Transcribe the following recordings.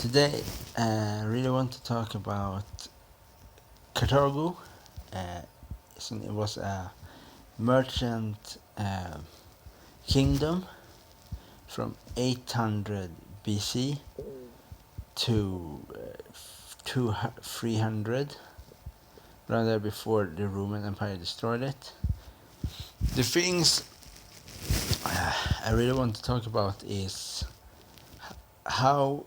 Today, I really want to talk about Chartago. It was a merchant kingdom from 800 BC to 300, around there before the Roman Empire destroyed it. The things I really want to talk about is how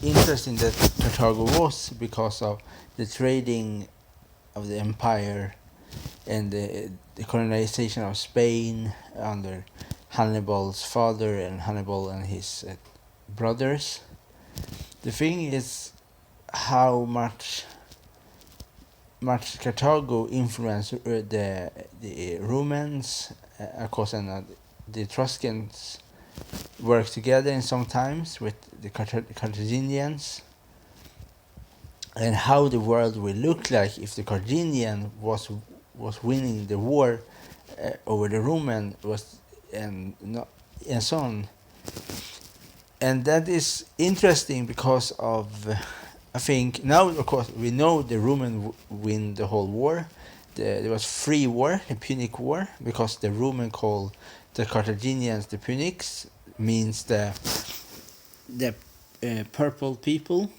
interesting that Carthago was because of the trading of the empire and the colonization of Spain under Hannibal's father and Hannibal and his brothers. The thing is how much Carthago influenced the Romans, of course, and the Etruscans worked together in some times with the Carthaginians, and how the world will look like if the Carthaginian was winning the war over the Roman and so on. And that is interesting because of I think now, of course, we know the Roman win the whole war. There was free war, the Punic War, because the Roman called the Carthaginians the Punics, means the purple people,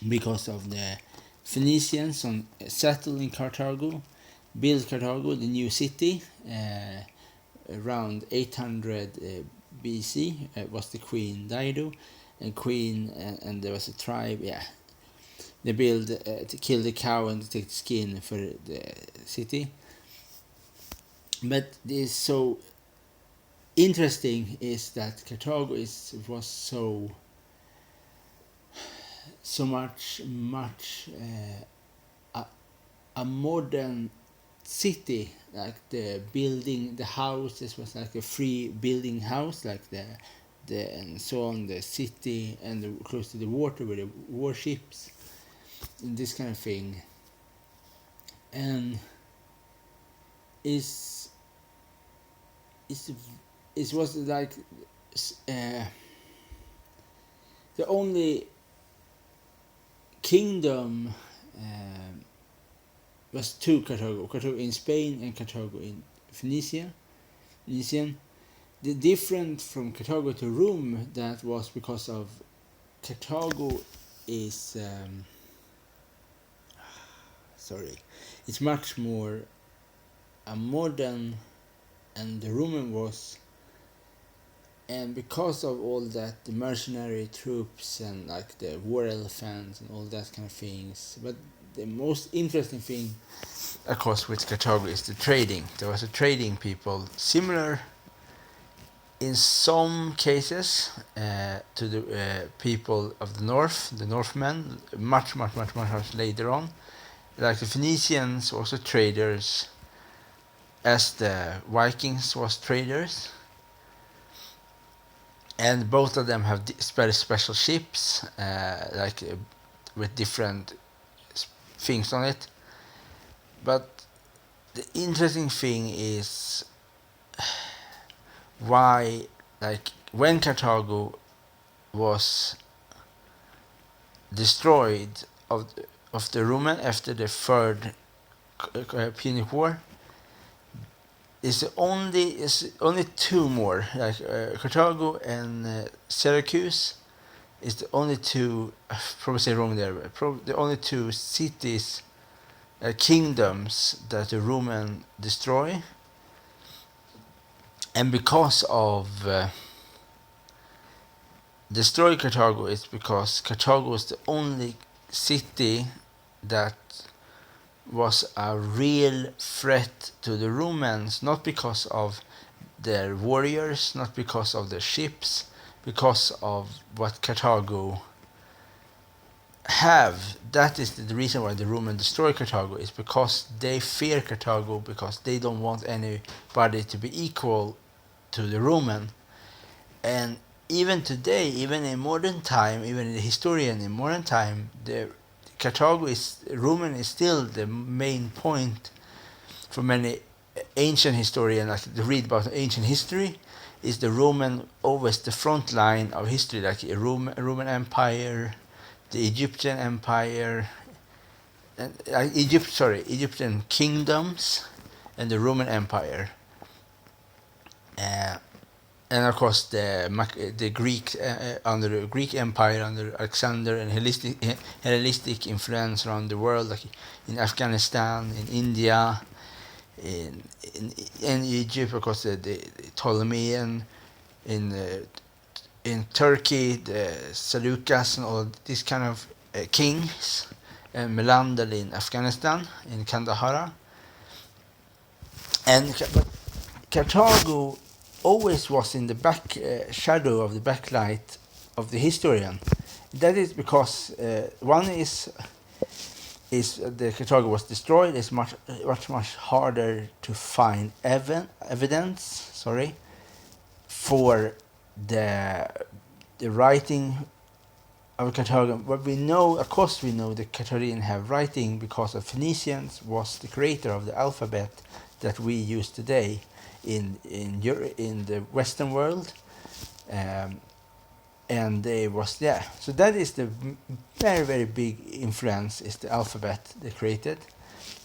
because of the Phoenicians settled in Carthago, built Carthago, the new city, around 800 BC. Was the Queen Dido, and there was a tribe. They built to kill the cow and to take the skin for the city. But this so interesting is that Carthago was so much a modern city, like the building, the houses was like a free building house, like the and so on, the city, and close to the water with the warships and this kind of thing. And it was like the only kingdom was two Carthago in Spain and Carthago in Phoenician. The difference from Carthago to Rome, that was because of Carthago is it's much more a modern, and the Roman was, and because of all that, the mercenary troops and like the war elephants and all that kind of things. But the most interesting thing, of course, with Carthago is the trading. There was a trading people, similar in some cases to the people of the north, the Northmen, much later on. Like the Phoenicians, also traders, as the Vikings was traders. And both of them have very special ships, with different things on it. But the interesting thing is why, like, when Carthago was destroyed of the Roman after the third Punic War, is only two more, like Carthago and Syracuse is the only two, probably say wrong there, the only two cities, kingdoms that the Roman destroy. And because of destroy Carthago, it's because Carthago was the only city that was a real threat to the Romans, not because of their warriors, not because of their ships, because of what Carthago have. That is the reason why the Romans destroy Carthago, is because they fear Carthago, because they don't want anybody to be equal to the Roman. And even today, even in modern time, even in the historian in modern time, the Roman is still the main point for many ancient historians, like to read about ancient history, is the Roman always the front line of history, like a Roman Empire, the Egyptian Empire, and Egyptian kingdoms, and the Roman Empire, uh, and of course the Greek under the Greek Empire under Alexander, and Hellenistic influence around the world, like in Afghanistan, in India, in Egypt, of course the Ptolemean, in Turkey, the Seleucids and all these kind of kings, and Melandal in Afghanistan, in Kandahar. But Carthago always was in the back shadow of the backlight of the historian. That is because one is the Carthago was destroyed. It's much harder to find evidence. For the writing of Carthago. But we know, of course, the Carthaginians have writing because of Phoenicians was the creator of the alphabet that we use today in the Western world, and they was there. So that is the very, very big influence, is the alphabet they created.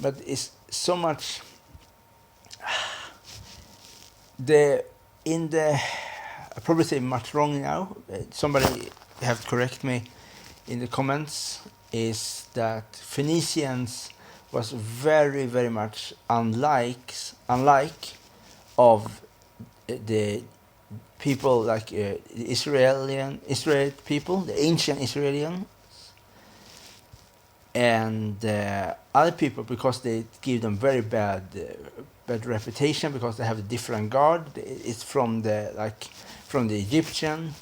But it's so much I probably say much wrong now. Somebody have to correct me in the comments. Is that Phoenicians was very, very much unlike of the people, like the Israel people, the ancient Israelians, and other people, because they give them very bad reputation, because they have a different god. It's from the Egyptian,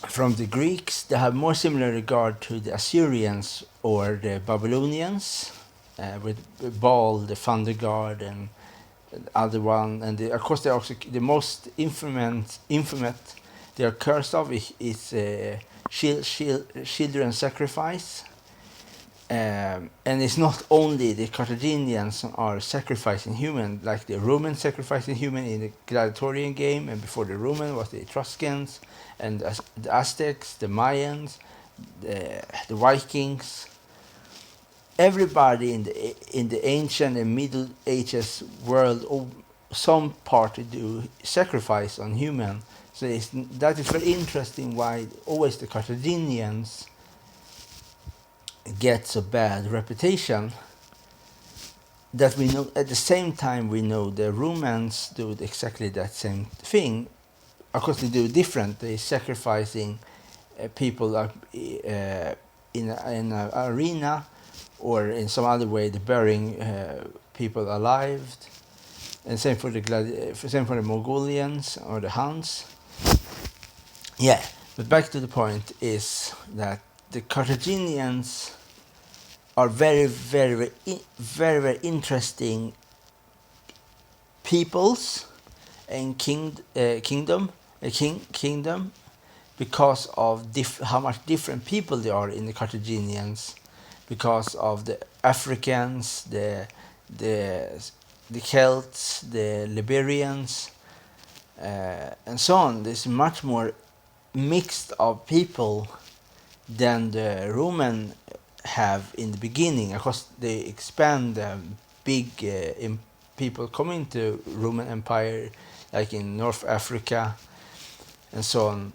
from the Greeks. They have more similar regard to the Assyrians or the Babylonians, with Baal, the thunder god, and the other one. And of course, they also the most infamous they are cursed of is children sacrifice. And it's not only the Carthaginians are sacrificing human, like the Romans sacrificing human in the gladiatorial game, and before the Roman was the Etruscans, and the Aztecs, the Mayans, the Vikings. Everybody in the ancient and Middle Ages world, some part do sacrifice on human. So that is very interesting why always the Carthaginians gets a bad reputation. That we know at the same time we know the Romans do exactly that same thing. Of course, they do different. They sacrificing people in an arena, or in some other way. They burying people alive, and same for the Mongolians or the Huns. Yeah, but back to the point is that the Carthaginians are very, very, very, very interesting peoples and kingdom, because of how much different people there are in the Carthaginians, because of the Africans, the Celts, the Liberians, and so on. There's much more mixed of people than the Roman have in the beginning. Of course, they expand big people coming to Roman Empire, like in North Africa and so on.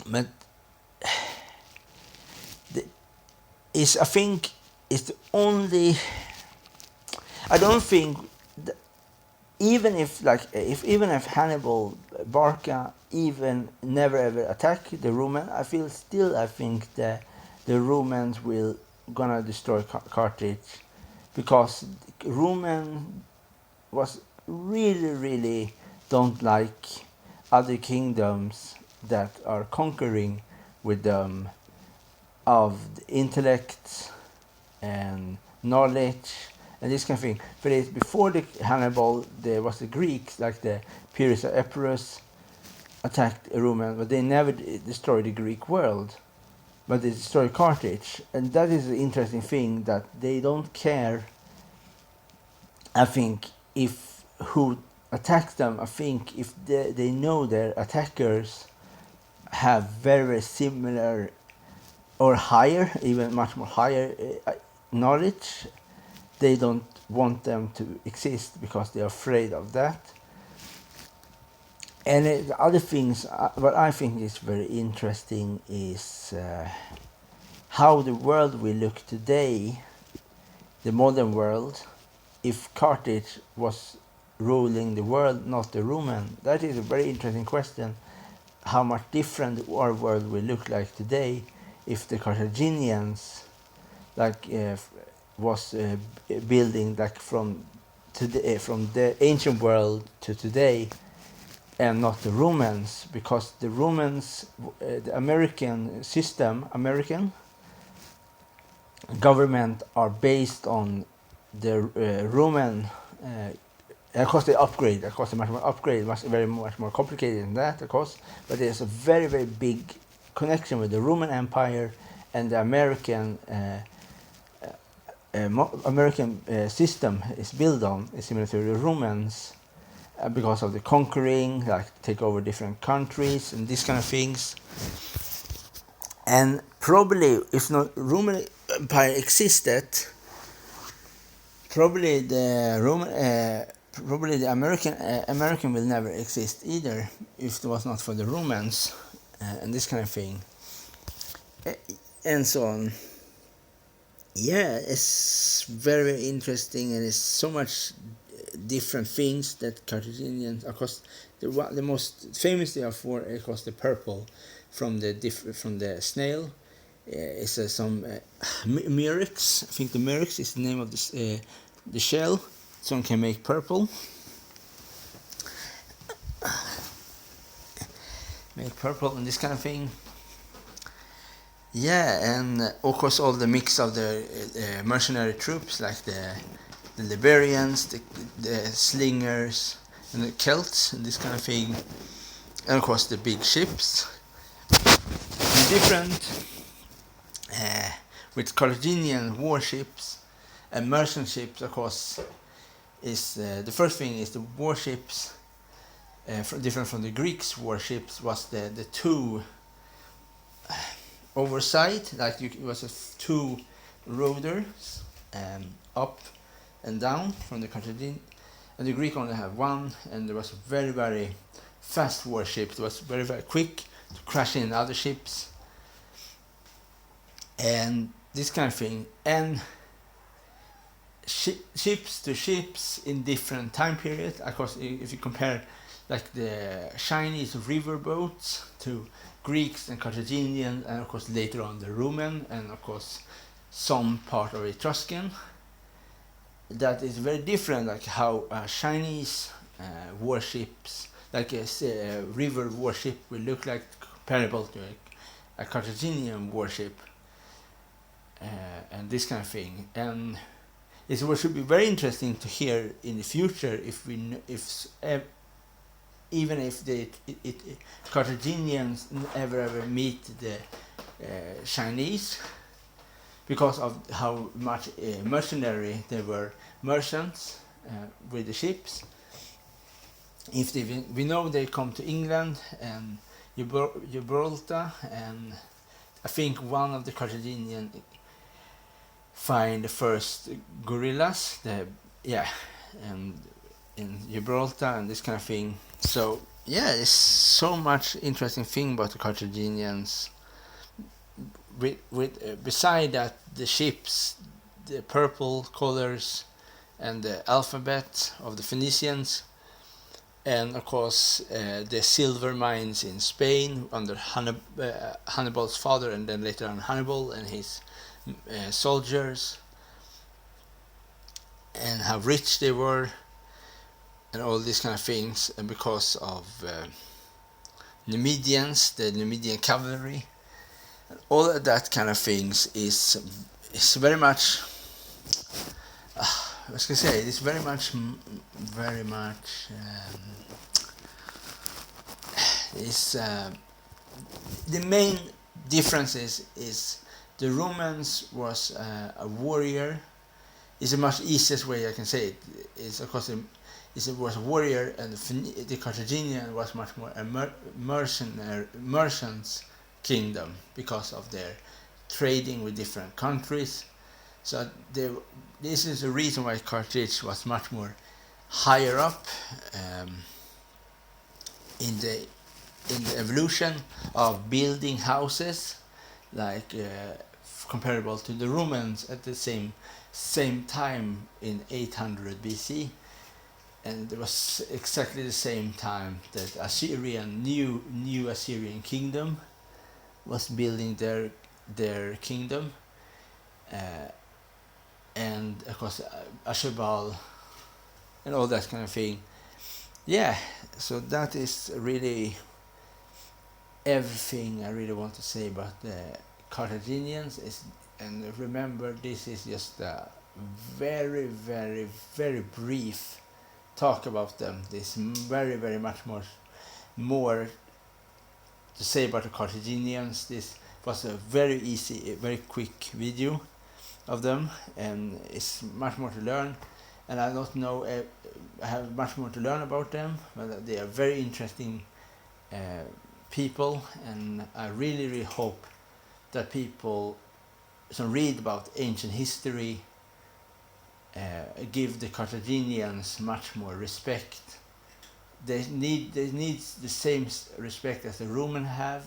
But I think it's the only. I don't think even if Hannibal Barca even never ever attack the Roman, I think that the Romans will gonna destroy Carthage, because Roman was really don't like other kingdoms that are conquering with them of the intellect and knowledge and this kind of thing. But before the Hannibal, there was the Greeks, like the Pyrrhus or Epirus, attacked Roman, but they never destroyed the Greek world, but they destroyed Carthage. And that is the interesting thing, that they don't care, I think, if who attack them, I think if they know their attackers have very similar or higher, even much more higher knowledge, they don't want them to exist because they're afraid of that. And the other things, what I think is very interesting is how the world will look today, the modern world, if Carthage was ruling the world, not the Roman. That is a very interesting question. How much different our world will look like today if the Carthaginians was building from the ancient world to today, and not the Romans, because the Romans, the American government are based on the Roman. Of course, they upgrade. Of course, much more upgrade, very much more complicated than that, of course. But there's a very, very big connection with the Roman Empire and the American system is built on, is similar to the Romans, because of the conquering, like take over different countries and these kind of things. And probably, if not Roman Empire existed, probably the American will never exist either, if it was not for the Romans and this kind of thing, and so on. Yeah, it's very interesting, and it's so much different things that Carthaginians, of course, the most famous they are for, of course, the purple from the snail. It's some murex. I think the murex is the name of the shell. Some can make purple. Make purple and this kind of thing. Yeah, and of course all the mix of the mercenary troops, like the Liberians, the slingers, and the Celts, and this kind of thing. And of course the big ships. And different with Carthaginian warships and merchant ships, of course, is the first thing is the warships. Different from the Greeks' warships was the two oversight, like it was two ruders up and down from the Carthaginian, and the Greek only had one, and there was a very, very fast warship. It was very, very quick to crash in other ships and this kind of thing. And ships to ships in different time periods. Of course, if you compare like the Chinese river boats to Greeks and Carthaginian, and of course later on the Roman, and of course some part of Etruscan, that is very different, like how Chinese warships, like a river warship, will look like comparable to a Carthaginian warship, and this kind of thing. And it should be very interesting to hear in the future even if the Carthaginians ever meet the Chinese, because of how much mercenary they were, merchants with the ships. If we know they come to England and Gibraltar, and I think one of the Carthaginian find the first gorillas, and in Gibraltar and this kind of thing. So yeah, there's so much interesting thing about the Carthaginians. Beside that, the ships, the purple colors, and the alphabet of the Phoenicians, and of course the silver mines in Spain under Hannibal's father, and then later on Hannibal and his soldiers, and how rich they were, and all these kind of things, and because of Numidians, the Numidian cavalry, and all of that kind of things is very much. What can I say? It's very much. The main difference is the Romans was a warrior. Is the much easiest way I can say it. It's of course was a warrior, and the Carthaginian was much more a merchants kingdom because of their trading with different countries. So this is the reason why Carthage was much more higher up in the evolution of building houses, like comparable to the Romans at the same time in 800 BC. And it was exactly the same time that new Assyrian kingdom was building their kingdom, and of course Ashurbanipal and all that kind of thing. Yeah, so that is really everything I really want to say about the Carthaginians. And remember, this is just a very, very, very brief talk about them. There's very, very much more to say about the Carthaginians. This was a very easy, very quick video of them, and it's much more to learn. And I don't know, I have much more to learn about them, but they are very interesting people, and I really, really hope that people read about ancient history, give the Carthaginians much more respect. They need the same respect as the Romans have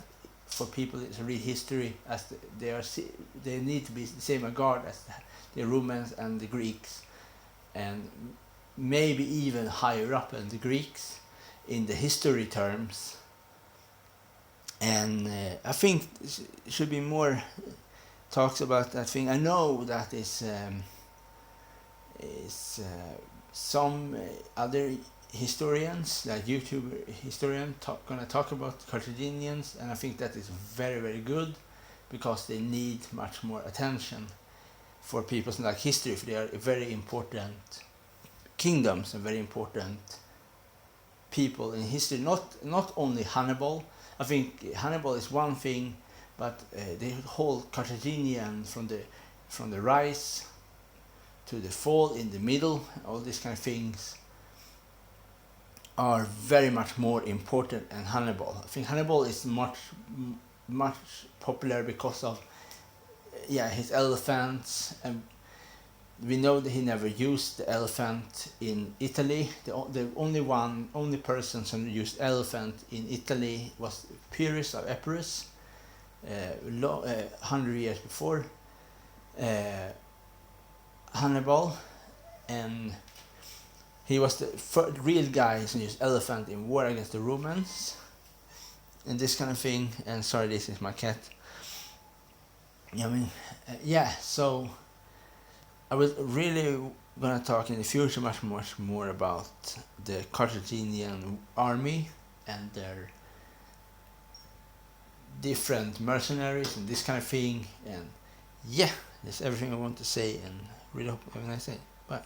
for people to read history, as they need to be the same regard as the Romans and the Greeks, and maybe even higher up than the Greeks in the history terms. And I think there should be more talks about that thing. I know that is some other historians, like YouTube historians, gonna talk about Carthaginians, and I think that is very, very good, because they need much more attention for people like history. They are very important kingdoms and very important people in history. Not only Hannibal. I think Hannibal is one thing, but the whole Carthaginian, from the rise to the fall, in the middle, all these kind of things are very much more important than Hannibal. I think Hannibal is much popular because of his elephants, and we know that he never used the elephant in Italy. The only person who used elephant in Italy was Pyrrhus of Epirus, 100 years before Hannibal, and he was the real guy who used elephant in war against the Romans and this kind of thing. And sorry, this is my cat. So I was really gonna talk in the future much more about the Carthaginian army and their different mercenaries and this kind of thing. And that's everything I want to say, and really hope you have a nice day. Bye.